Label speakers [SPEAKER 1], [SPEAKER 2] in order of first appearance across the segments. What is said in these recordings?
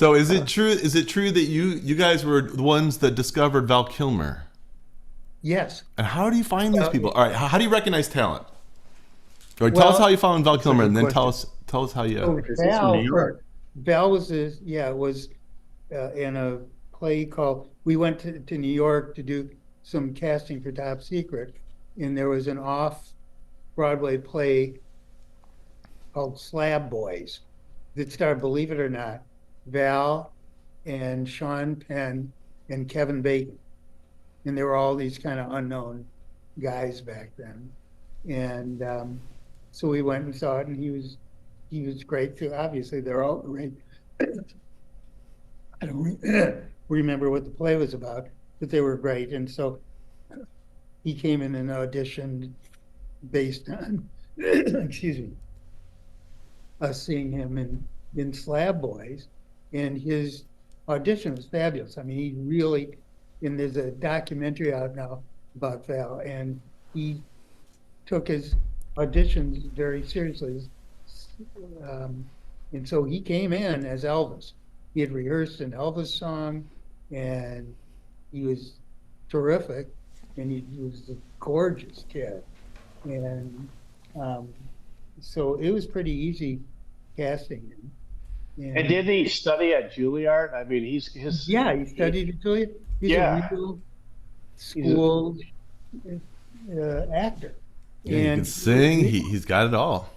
[SPEAKER 1] So is it true? Is it true that you guys were the ones that discovered Val Kilmer?
[SPEAKER 2] Yes.
[SPEAKER 1] And how do you find these people? All right, how do you recognize talent? All right, tell us
[SPEAKER 2] Well,
[SPEAKER 1] how you found Val Kilmer,
[SPEAKER 3] good
[SPEAKER 1] and then
[SPEAKER 3] question.
[SPEAKER 1] tell us how you.
[SPEAKER 2] so
[SPEAKER 3] Is this from
[SPEAKER 2] Val
[SPEAKER 3] New
[SPEAKER 2] first.
[SPEAKER 3] York?
[SPEAKER 2] Val was in a play called. We went to New York to do some casting for Top Secret, and there was an off-Broadway play called Slab Boys that starred, believe it or not, Val and Sean Penn and Kevin Bacon, and they were all these kind of unknown guys back then, and so we went and saw it, and he was great too. Obviously, they're all great. I don't remember what the play was about, but they were great. And so he came in and auditioned based on, excuse me, us seeing him in Slab Boys. And his audition was fabulous. I mean, he really, and there's a documentary out now about Val, and he took his auditions very seriously. And so he came in as Elvis. He had rehearsed an Elvis song, and he was terrific, and he was a gorgeous kid. And so it was pretty easy casting him.
[SPEAKER 4] And did he study at Juilliard? I mean, he
[SPEAKER 2] studied at Juilliard. He's a real school actor.
[SPEAKER 1] Yeah, he can sing. He's got it all.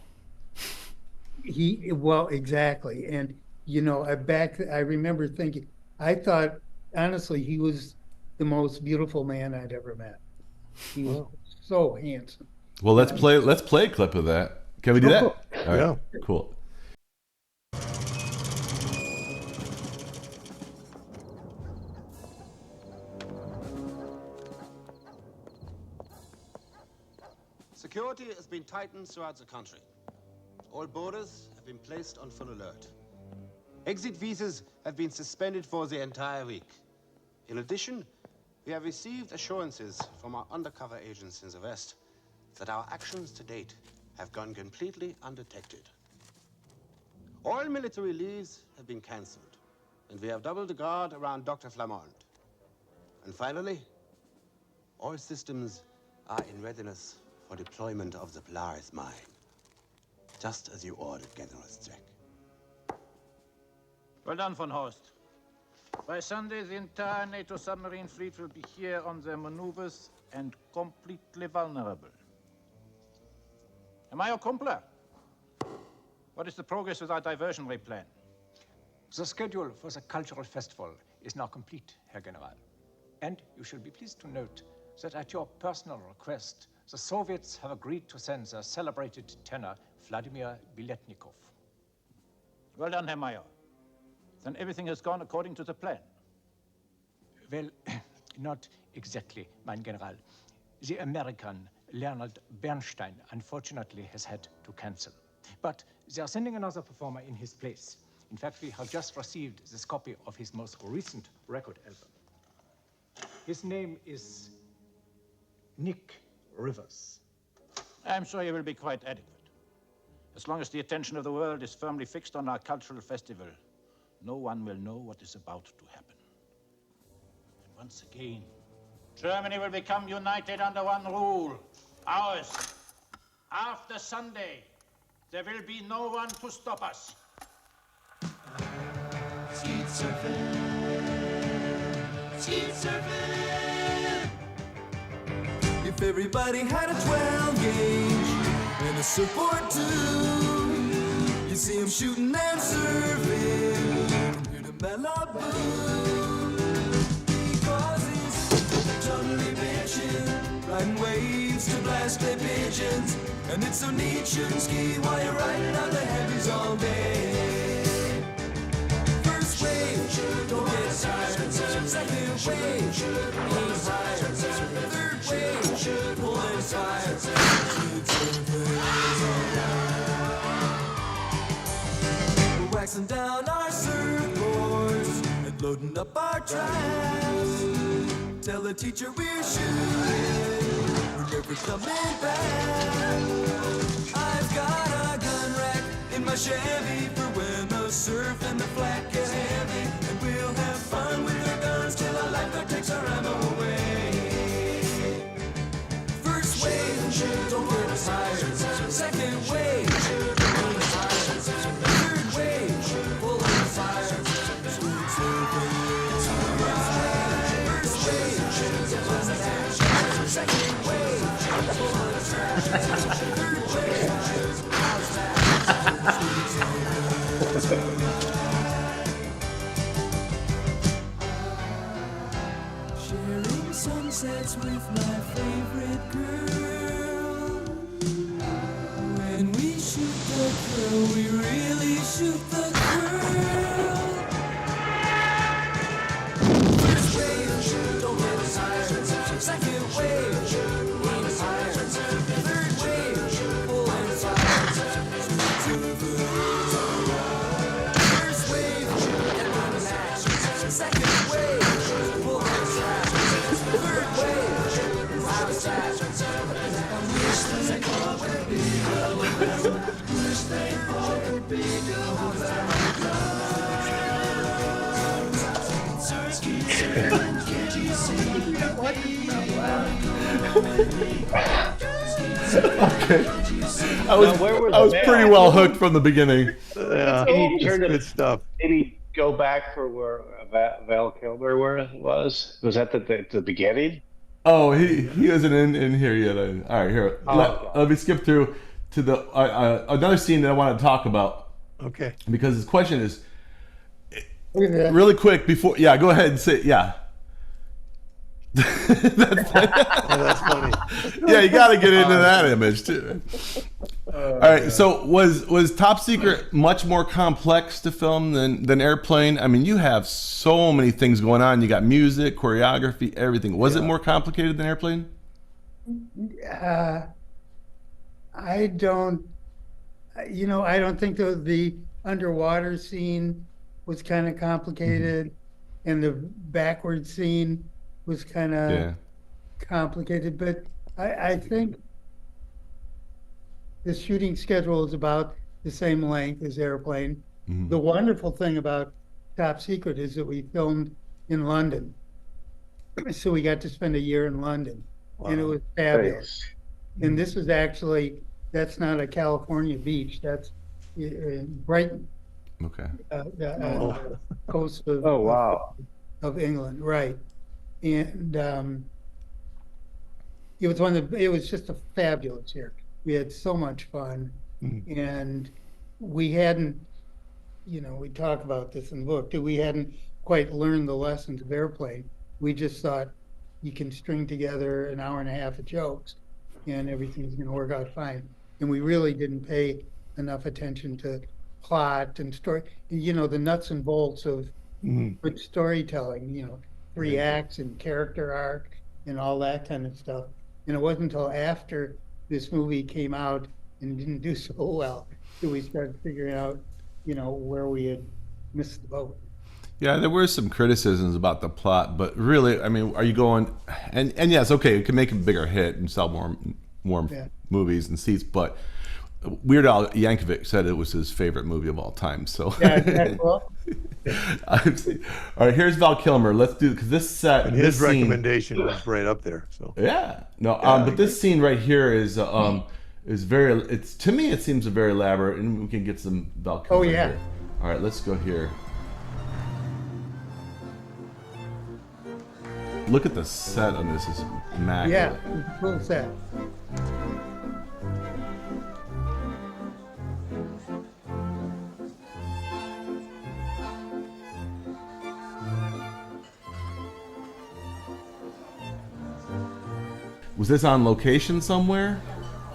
[SPEAKER 2] Well, exactly. And I remember thinking, I thought honestly he was the most beautiful man I'd ever met. He was so handsome.
[SPEAKER 1] Well, let's play a clip of that. Can we do that? All right,
[SPEAKER 3] Yeah.
[SPEAKER 1] cool.
[SPEAKER 5] Security has been tightened throughout the country. All borders have been placed on full alert. Exit visas have been suspended for the entire week. In addition, we have received assurances from our undercover agents in the West that our actions to date have gone completely undetected. All military leaves have been cancelled, and we have doubled the guard around Dr. Flamond. And finally, all systems are in readiness for deployment of the Polaris mine, just as you ordered, General Streck.
[SPEAKER 6] Well done, von Horst. By Sunday, the entire NATO submarine fleet will be here on their maneuvers and completely vulnerable. Major Kumpler, what is the progress with our diversionary plan?
[SPEAKER 7] The schedule for the cultural festival is now complete, Herr General. And you should be pleased to note that at your personal request, the Soviets have agreed to send their celebrated tenor, Vladimir Biletnikov.
[SPEAKER 6] Well done, Herr Mayer. Then everything has gone according to the plan.
[SPEAKER 7] Well, not exactly, mein General. The American Leonard Bernstein unfortunately has had to cancel. But they are sending another performer in his place. In fact, we have just received this copy of his most recent record album. His name is Nick Rivers.
[SPEAKER 6] I'm sure he will be quite adequate. As long as the attention of the world is firmly fixed on our cultural festival, no one will know what is about to happen. And once again, Germany will become united under one rule, ours. After Sunday, there will be no one to stop us.
[SPEAKER 8] Skeet surfing, skeet surfing. If everybody had a 12 gauge and a surfboard too, you see them shooting and surfing from here to Malibu. Because it's totally bitchin', riding waves to blast their pigeons, and it's so neat shooting ski while you're riding on the heavies all day. First wave, don't get tired. Second wave, pull it higher. Third wave, pull it higher. We're waxing down our surfboards and loading up our traps. Tell the teacher we're shooting, we're never coming back. I've got a gun rack in my Chevy for when the surf and the flat get heavy. sunsets with my favorite girl. When we shoot the girl, we really shoot the girl. First wave, don't get tired. Second wave, inspired. Third wave, pull and fire. To the first wave, get on the match. Second wave, pull and fire. Third wave, I was fast. I wish they all could be November. Wish they all could be
[SPEAKER 1] Okay. I was,
[SPEAKER 4] Now, where was
[SPEAKER 1] I was
[SPEAKER 4] Val?
[SPEAKER 1] pretty well hooked from the beginning.
[SPEAKER 3] Yeah,
[SPEAKER 4] Did he
[SPEAKER 3] it's
[SPEAKER 4] turn to
[SPEAKER 3] good stuff.
[SPEAKER 4] Did he go back for where Val Kilmer was? Was that the beginning?
[SPEAKER 1] Oh, he isn't in here yet. All right, here.
[SPEAKER 4] Oh, okay.
[SPEAKER 1] Let me skip through to the another scene that I want to talk about
[SPEAKER 3] Okay.
[SPEAKER 1] because his question is
[SPEAKER 2] Look at that.
[SPEAKER 1] really quick before. Yeah, go ahead and say yeah.
[SPEAKER 3] Oh, that's funny.
[SPEAKER 1] Yeah, you got to get into that image too. All right, so was Top Secret much more complex to film than Airplane? I mean, you have so many things going on. You got music, choreography, everything. Was it more complicated than Airplane?
[SPEAKER 2] I don't, I don't think the underwater scene was kind of complicated, and the backward scene was kind of
[SPEAKER 1] Yeah.
[SPEAKER 2] complicated. But I think the shooting schedule is about the same length as Airplane.
[SPEAKER 1] Mhm.
[SPEAKER 2] The wonderful thing about Top Secret is that we filmed in London, so we got to spend a year in London, and it was fabulous. And this is actually, that's not a California beach, that's in Brighton,
[SPEAKER 1] Okay.
[SPEAKER 2] coast of,
[SPEAKER 4] Oh wow!
[SPEAKER 2] of England, right? And it was just a fabulous year. We had so much fun, and we hadn't, we talk about this in the book, that we hadn't quite learned the lessons of Airplane. We just thought you can string together an hour and a half of jokes and everything's going to work out fine. And we really didn't pay enough attention to plot and story, the nuts and bolts of good storytelling, 3 acts and character arc and all that kind of stuff. And it wasn't until after this movie came out and didn't do so well that we started figuring out, where we had missed the boat.
[SPEAKER 1] Yeah, there were some criticisms about the plot, but really, I mean, are you going? And yes, okay, it can make a bigger hit and sell more
[SPEAKER 2] Yeah.
[SPEAKER 1] movies and seats, but Weird Al Yankovic said it was his favorite movie of all time. So,
[SPEAKER 2] Yeah, exactly. Well,
[SPEAKER 1] all right, here's Val Kilmer. Let's do because this set.
[SPEAKER 3] And
[SPEAKER 1] this
[SPEAKER 3] his
[SPEAKER 1] scene-
[SPEAKER 3] recommendation was right up there. So
[SPEAKER 1] Yeah, no, but this scene right here is very. It's to me, it seems very elaborate, and we can get some Val Kilmer.
[SPEAKER 2] Oh, yeah.
[SPEAKER 1] Here. All right, let's go here. Look at the set on this; it's immaculate.
[SPEAKER 2] yeah, it's a cool set.
[SPEAKER 1] Was this on location somewhere?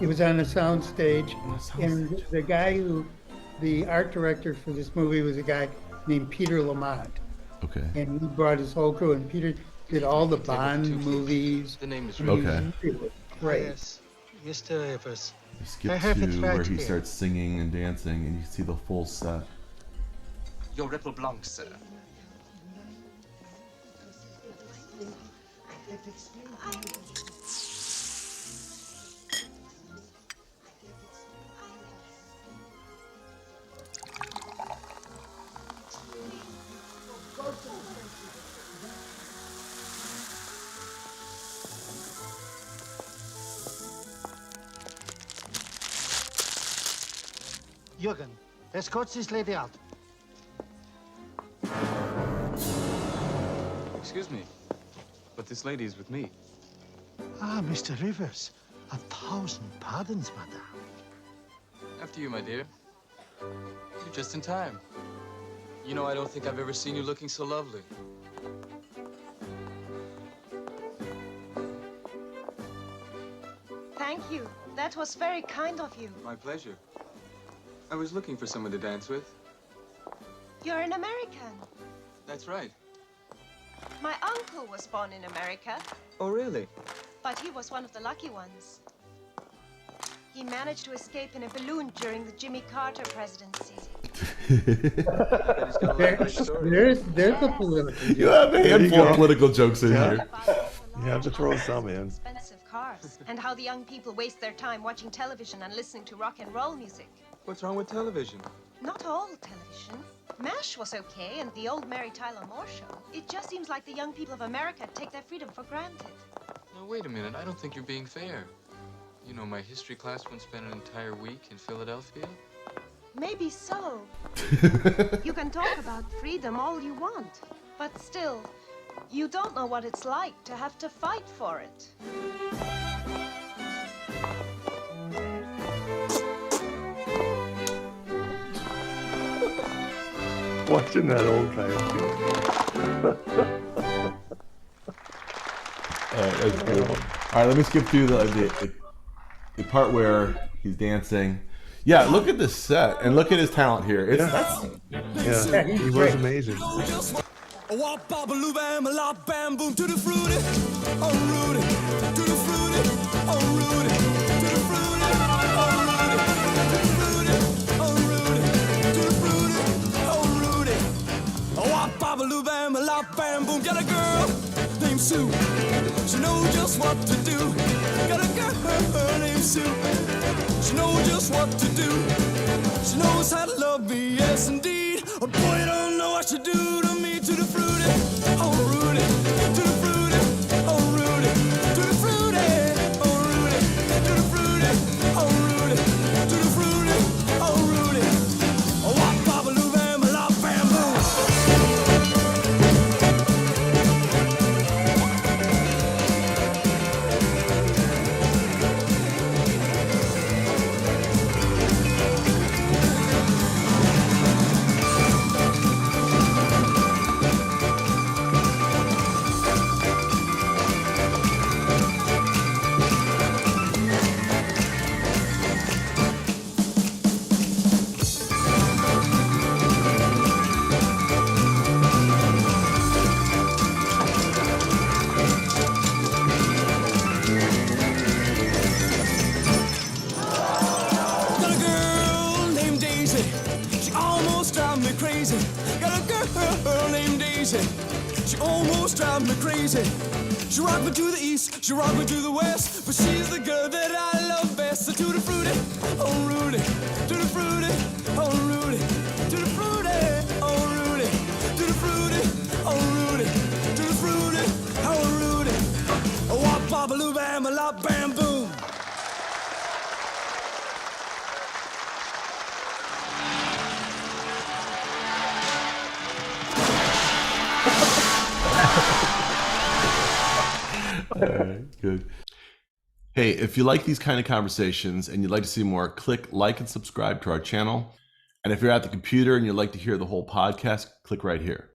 [SPEAKER 2] It was on a sound stage, and the art director for this movie was a guy named Peter Lamont,
[SPEAKER 1] Okay.
[SPEAKER 2] and he brought his whole crew, and Peter did all the Bond movies.
[SPEAKER 9] The name is
[SPEAKER 1] Okay.
[SPEAKER 2] It was great.
[SPEAKER 9] Yes, Mr. Rivers.
[SPEAKER 1] You skip
[SPEAKER 9] I have it
[SPEAKER 1] to
[SPEAKER 9] right
[SPEAKER 1] where he
[SPEAKER 9] here.
[SPEAKER 1] starts singing and dancing, and you see the full set.
[SPEAKER 9] Your Ripple Blanc, sir.
[SPEAKER 10] Jürgen, escort this lady out.
[SPEAKER 9] Excuse me, but this lady is with me.
[SPEAKER 10] Ah, Mr. Rivers. 1,000 pardons, madame.
[SPEAKER 9] After you, my dear. You're just in time. You know, I don't think I've ever seen you looking so lovely.
[SPEAKER 11] Thank you. That was very kind of you.
[SPEAKER 9] My pleasure. I was looking for someone to dance with.
[SPEAKER 11] You're an American.
[SPEAKER 9] That's right.
[SPEAKER 11] My uncle was born in America,
[SPEAKER 9] Oh, really?
[SPEAKER 11] but he was one of the lucky ones. He managed to escape in a balloon during the Jimmy Carter presidency.
[SPEAKER 2] There's the political.
[SPEAKER 1] You have a
[SPEAKER 3] There you
[SPEAKER 1] handful of
[SPEAKER 3] go.
[SPEAKER 1] political jokes in here.
[SPEAKER 3] You have to throw some in.
[SPEAKER 11] Expensive cars, and how the young people waste their time watching television and listening to rock and roll music.
[SPEAKER 9] What's wrong with television?
[SPEAKER 11] Not all television. MASH was okay, and the old Mary Tyler Moore Show. It just seems like the young people of America take their freedom for granted.
[SPEAKER 9] Now, wait a minute. I don't think you're being fair. You know, my history class once spent an entire week in Philadelphia.
[SPEAKER 11] Maybe so. You can talk about freedom all you want, but still, you don't know what it's like to have to fight for it.
[SPEAKER 3] Watching that old time.
[SPEAKER 1] That's beautiful. All right, let me skip through the part where he's dancing. Yeah, look at this set and look at his talent here. It's
[SPEAKER 3] Yeah, he was amazing.
[SPEAKER 8] Wop bop bam a lop bam boom to the fruity, oh Rudy, to the fruity, oh Rudy, to the fruity, oh Rudy, to the fruity, oh Rudy, to the fruity, oh Rudy. Wop bop bam a lop bam boom. Got a girl named Sue. She knows just what to do. Got a girl named Sue. She knows just what to do. She knows how to love me, yes indeed. Oh boy, you don't know what she do to me. To the fruity, oh Rudy, to the fruity, oh Rudy, to the fruity, oh Rudy, to the fruity, oh Rudy, to the fruity, oh Rudy. Oh wop bop a loo bam a lop bam boom. Got a girl named Daisy. She almost drives me crazy. Got a girl named Daisy. She almost drives me crazy. She rock me to the east, she rock me to the west, but she's the girl that I love best. So to the fruity, oh Rudy, to the fruity, oh Rudy, to the fruity, oh Rudy, to the fruity, oh Rudy, to the fruity, oh Rudy. Oh wop bop a loo bam a lop bam boom.
[SPEAKER 1] All right, good. Hey, if you like these kind of conversations and you'd like to see more, click like and subscribe to our channel. And if you're at the computer and you'd like to hear the whole podcast, click right here.